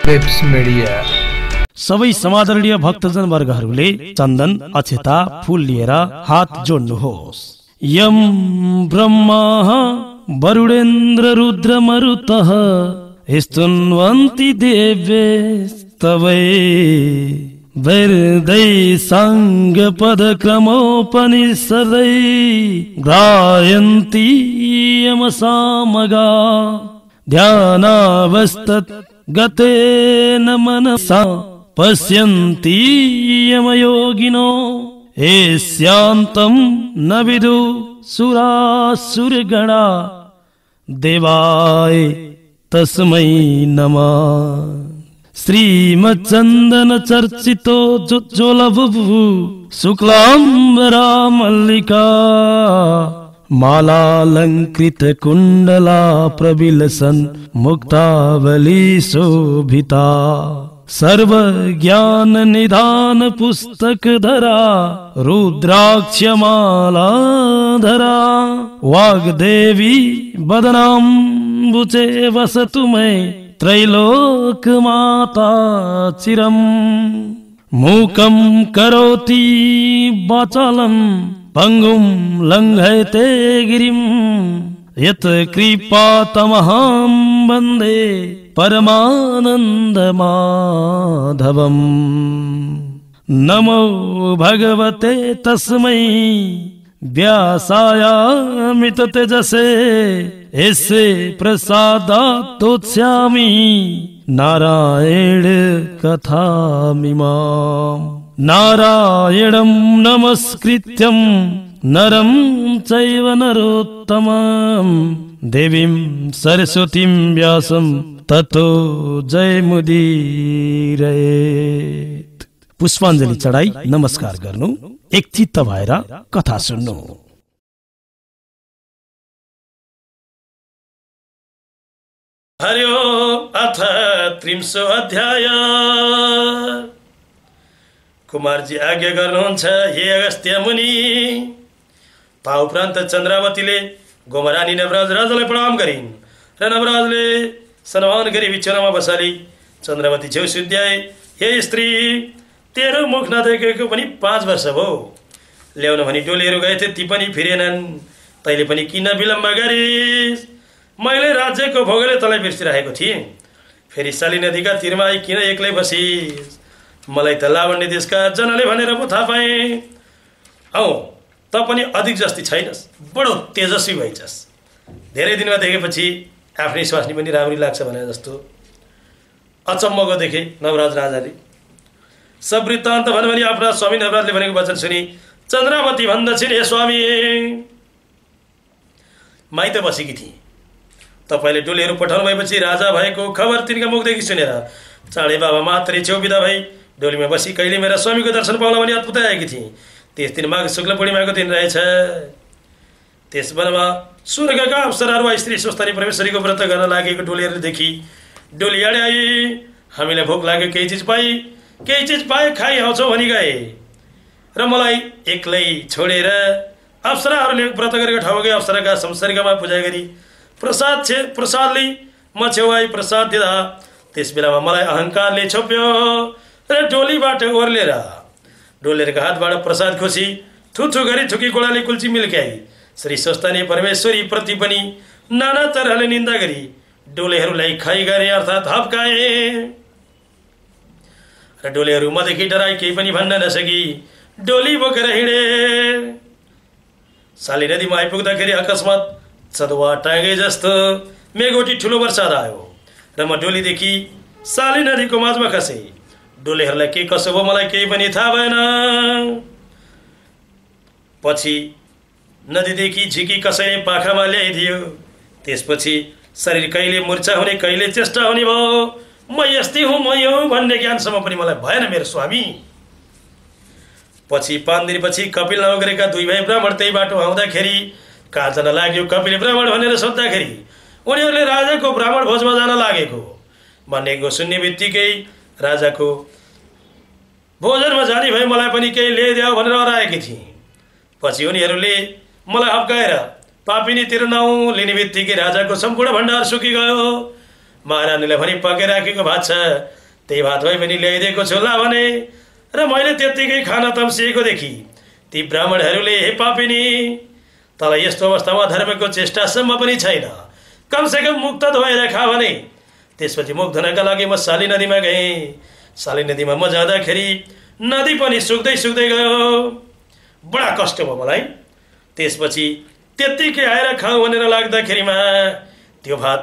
Pep's media. सबै समादरणीय भक्तजन वर्गहरूले चन्दन अक्षता फूल लिएर हात जोड्नुहोस्। यम ब्रह्मा वरुणेन्द्र रुद्र मरुतः स्तुन्वन्ति देव्यस्तवै वैर्दै साङ्गपदक्रमोपनिषदै गायन्ति यमसामगा ध्यानावस्थित गतेन मनसा पश्यन्ति यमयोगिनो एष्यान्तं न विदु सुरासुरगणा देवाय तस्मै नमः। श्रीमच्चन्दन चर्चितो ज्योज्ज्वलबुभु शुक्लाम्बरा मल्लिका मालालंकृत कुंडला प्रबिलसन मुक्तावली शोभिता सर्व ज्ञान निधान पुस्तक धरा रुद्राक्षमाला धरा वाग्देवी बदनाम्बुजे वसतु मै त्रैलोक माता चिरम मूकं करोति वाचालं पंगुं लंघयते गिरिं यत् कृपातमहं वन्दे परमानन्दमाधवम्। नमो भगवते तस्मै व्यासायामित तेजसे ऐसे प्रसादात्तोत्स्यामि नारायण कथामिमाम्। नारायणं नमस्कृत्यं नरं चैव नरोत्तमं देवीं सरस्वतीं व्यासं ततो जयमुदीरयेत्। पुष्पाञ्जली चढाई नमस्कार गर्नु, एकचित्त भएर कथा सुन्नु। हर्यो अथ त्रिंशो अध्याय। कुमारजी आज्ञा गर्नुहुन्छ हे अगस्त्य मुनि। ता उपरान्त चन्द्रावतीले गोमरानी नवराज राजालाई प्रणाम गरिन् र नवराजले सन्मान गरी बिछौनामा बसाली चन्द्रावती छेउ सुध्याए। हे स्त्री, तेरो मुख नदेखेको पनि 5 वर्ष भयो। ल्याउन भनी डोलीहरू गएथे, ती पनि फिरेनन्। तैले पनि किन विलम्ब गरिस्? मैले राज्यको भोगले तँलाई बिर्सिरहेको थिएँ। फेरि साली नदीका तीरमा आई किन एक्लै बसिस्? मलाई त लावण्य देशका जनले भनेर पो थाहा पाएँ। औ त पनि अधिक जस्ती छैनस्, बडो तेजस्वी भइछस्। धेरै दिनमा देखेपछि आफ्नै स्वास्नी पनि राम्री लाग्छ भने जस्तो अचम्मको देखे नवराज राजाले। सब वृत्तान्त भन्यो भने आफ्ना स्वामी नवराजले भनेको वचन सुनि चन्द्रावती भन्दछिन्, हे स्वामी, माइत बसेकी थिए। तपाईँले डोलीहरू पठाउनु भएपछि राजा भएको खबर तिनका मुखदेखि सुनेर चाँडै बाबा मात्रै छेउ बिदा भई डोलीमा बसी कहिले मेरा स्वामीको दर्शन पाउला भने अद्भुत आएकी थिए। त्यस दिन माघ शुक्ल पूर्णिमाको दिन रहेछ। त्यस बेलामा स्वर्गका अप्सराहरू वा स्त्री स्वस्तानी परमेश्वरीको व्रत गर्न लागेको डोलीहरू देखि डोली अडे आई। हामीलाई भोक लाग्यो, केही चिज पाए खाइ आउँछौ भनी गए र मलाई एक्लै छोडेर अप्सराहरूले व्रत गरेको ठाउँमा गए। अप्सराका संसर्गमा पूजा गरी प्रसादले म छेउ आई प्रसाद दिँदा त्यस बेलामा मलाई अहंकारले छोप्यो र डोलीबाट डोलेरका हातबाट प्रसाद खोसी थुथु गरी थुकी गोडाले कुल्ची मिल्क्याई। श्री स्वस्तानी परमेश्वरी प्रति पनि नाना तरहले निन्दा गरी डोलेहरूलाई खाइ गरे, अर्थात् हप्काए। र डोलेहरू मदेखि डराई केही पनि भन्न नसकी डोली बोकेर हिँडे। साली नदीमा आइपुग्दाखेरि अकस्मात चदुवा टाँगे जस्तो मेघोटी ठुलो वर्षाद आयो र म डोलीदेखि साली नदीको माझमा खसे। डोलेहरूलाई के कसो भयो मलाई केही पनि थाहा भएन। पछि नदीदेखि झिकी कसैले पाखामा ल्याइदियो। त्यसपछि शरीर कहिले मूर्छा हुने कहिले चेष्टा हुने भयो। म यस्तै हुँ, म यो भन्ने ज्ञानसम्म पनि मलाई भएन मेरो स्वामी। पछि 5 दिनपछि कपिल नगरेका 2 भाइ ब्राह्मण त्यही बाटो आउँदाखेरि कहाँ जान लाग्यो कपिल ब्राह्मण भनेर सोद्धाखेरि उनीहरूले राजाको ब्राह्मण भोजमा जान लागेको भनेको सुन्ने बित्तिकै राजाको भोजनमा जाने भए मलाई पनि केही ल्याइदेऊ भनेर हराएकी थिए। पछि उनीहरूले मलाई हप्काएर पापिनी तिर्नाउ लिने बित्तिकै राजाको सम्पूर्ण भण्डार सुकिगयो महारानीलाई भने पकाइराखेको भात छ, त्यही भात भए पनि ल्याइदिएको छु ला भने। र मैले त्यत्तिकै खाना तम्सिएको देखि ती ब्राह्मणहरूले हे पापिनी, तँलाई यस्तो अवस्थामा धर्मको चेष्टासम्म पनि छैन, कमसेकम मुक्त धोएर खा भने। त्यसपछि मुख धुनका लागि म साली नदीमा गएँ। साली नदीमा म जाँदाखेरि नदी पनि सुक्दै सुक्दै गयो, बडा कष्ट भयो मलाई। त्यसपछि त्यत्तिकै आएर खाऊ भनेर लाग्दाखेरिमा त्यो भात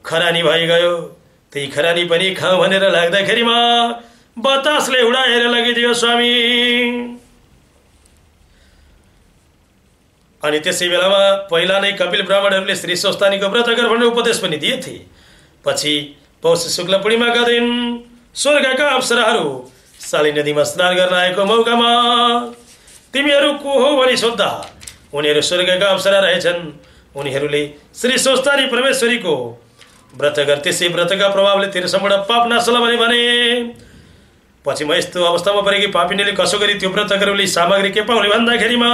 खरानी भइगयो। त्यही खरानी पनि खाऊ भनेर लाग्दाखेरिमा बतासले उडाएर लगिदियो स्वामी। अनि त्यसै बेलामा पहिला नै कपिल ब्राह्मणहरूले श्री स्वस्तानीको व्रत गर भनेर उपदेश पनि दिएथे। पछि पौष शुक्ल पूर्णिमाका दिन स्वर्गका अप्सराहरू साली नदीमा स्नान गर्न आएको मौकामा तिमीहरू को हो भनी सोद्धा उनीहरू स्वर्गका अप्सरा रहेछन्। उनीहरूले श्री स्वस्तानी परमेश्वरीको व्रत गर, त्यसै व्रतका प्रभावले तेरो सम्पूर्ण पाप नाश होला भने। पछि म यस्तो अवस्थामा परे कि पापिनीले कसो गरी त्यो व्रत गरौली सामग्री के पाउने भन्दाखेरिमा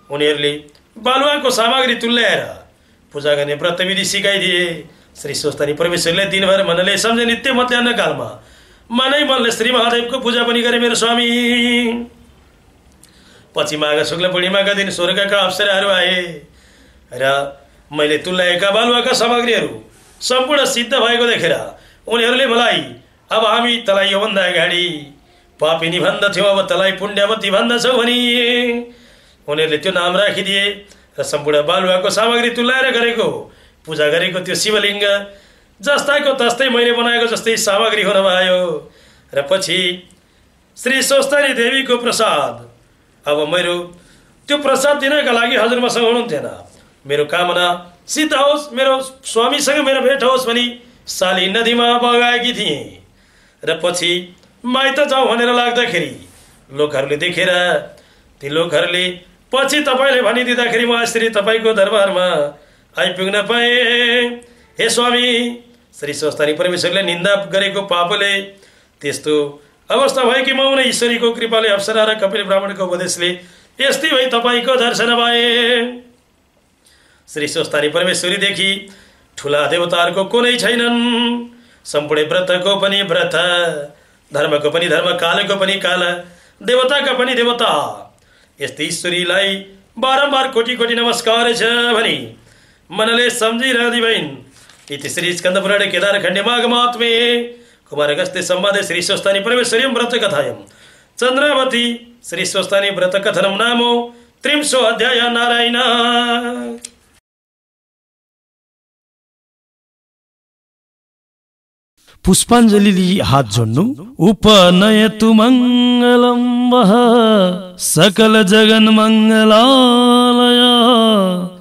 उनीहरूले बालुवाको सामग्री तुल्याएर पूजा गर्ने व्रत विधि सिकाइदिए। श्री स्वस्तानी परमेश्वरले दिनभर मनले सम्झे नित्य मतल्यान्न कालमा मनै मनले श्री महादेवको पूजा पनि गरे मेरो स्वामी। पछि माघ शुक्ल पूर्णिमाका दिन स्वर्गका अप्सराहरू आए र मैले तुल्याएका बालुवाका सामग्रीहरू सम्पूर्ण सिद्ध भएको देखेर उनीहरूले मलाई अब हामी तँलाई योभन्दा अगाडि पापिनी भन्दथ्यौँ, अब तँलाई पुण्यवती भन्दछौ भनी उनीहरूले त्यो नाम राखिदिए। र सम्पूर्ण बालुवाको सामग्री तुल्याएर गरेको पूजा गरेको त्यो शिवलिङ्ग जस्ताको तस्तै मैले बनाएको जस्तै सामग्री हुन भयो। र पछि श्री स्वस्तानी देवीको प्रसाद, अब मेरो त्यो प्रसाद दिनका लागि हजुर मसँग हुनुहुन्थेन। मेरो कामना सिद्ध होस्, मेरो स्वामीसँग मेरो भेट होस् भनी साली नदीमा बगाएकी थिएँ। र पछि माइत जाउँ भनेर लाग्दाखेरि लोकहरूले देखेर ती लोकहरूले पछि तपाईँले भनिदिँदाखेरि म यसरी तपाईँको दरबारमा आइपुग्न पाएँ। हे स्वामी, श्री स्वस्तानी परमेश्वरले निन्दा गरेको पापले त्यस्तो अवस्था भयो कि म उनी ईश्वरीको कृपाले अप्सरा र कपिल ब्राह्मणको उपदेशले यस्तै भई तपाईँको दर्शन पाएँ। श्री स्वस्तानी परमेश्वरीदेखि ठुला देवताहरूको कुनै छैनन्। सम्पूर्ण व्रतको पनि व्रत, धर्मको पनि धर्म, कालको पनि काल, देवताका पनि देवता, यस्तै ईश्वरीलाई बारम्बार कोटी कोटी नमस्कार छ भनी मनले सम्झिरहँदी भइन्। इति श्री स्कंद पुराणे केदार खण्डे माघ महात्मे कुमार अगस्त्य संवादे श्री स्वस्तानी परमेश्वरीं व्रत कथायं चंद्रावती श्री स्वस्तानी व्रत कथनम नामो 300 अध्याय नारायण। पुष्पाञ्जलि हात जोड्नु। उपनयतु मङ्गलं वः सकल जगन मङ्गलालय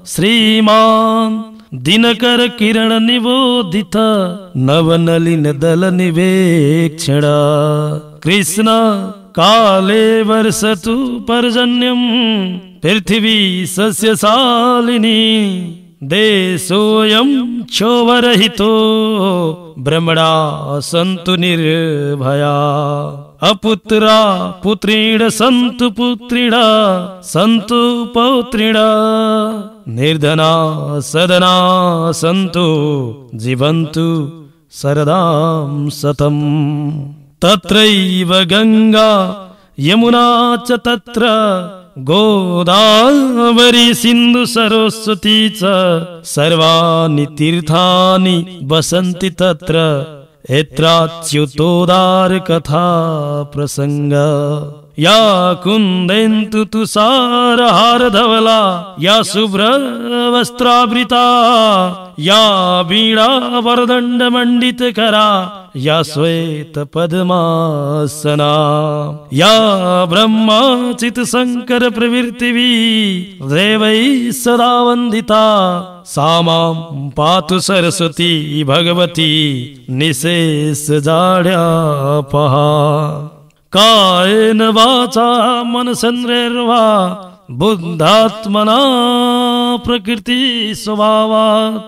श्रीमान दिनकर किरण निबोधित नवनलिन दल निवेक्षण कृष्ण काले वर्षतु पर्जन्यं पृथिवी सस्यशालिनी देशोऽयं क्षोभरहितो ब्रह्मणा सन्तु निर्भया अपुत्रा पुत्रीण सन्तु पुत्रीणा सन्तु पौत्रीणा निर्धना सदना सन्तु जीवन्तु सरदां सतम्। तत्रैव गंगा यमुना च तत्र गोदावरी सिंधु सरस्वती च सर्वाणि तीर्थानि वसन्ति तत्र एत्राच्युतोदार कथा प्रसंग। या कुन्देन्तु तुषारहार धवला या शुभ्र वस्त्रावृता या वीणा वरदंड मंडित करा या श्वेत पद्मासना या ब्रह्माचित शंकर प्रवृत्तिवी देवै सदा वंदिता सा मां पातु सरस्वती भगवती निशेष जाड्यापहा। कायेन वाचा मनसेन्द्रियैर्वा बुद्धात्मना प्रकृति स्वभावात्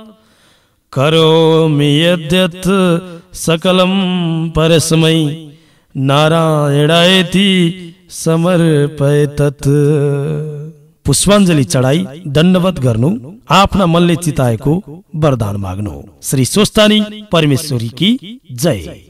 करोमि यद्यत् सकलं परस्मै नारायणायेति समर्पयेतत्। पुष्पाञ्जली चढाई दण्डवत गर्नु, आफ्ना मनले चिताएको वरदान माग्नु। श्री स्वस्तानी परमेश्वरी की जय।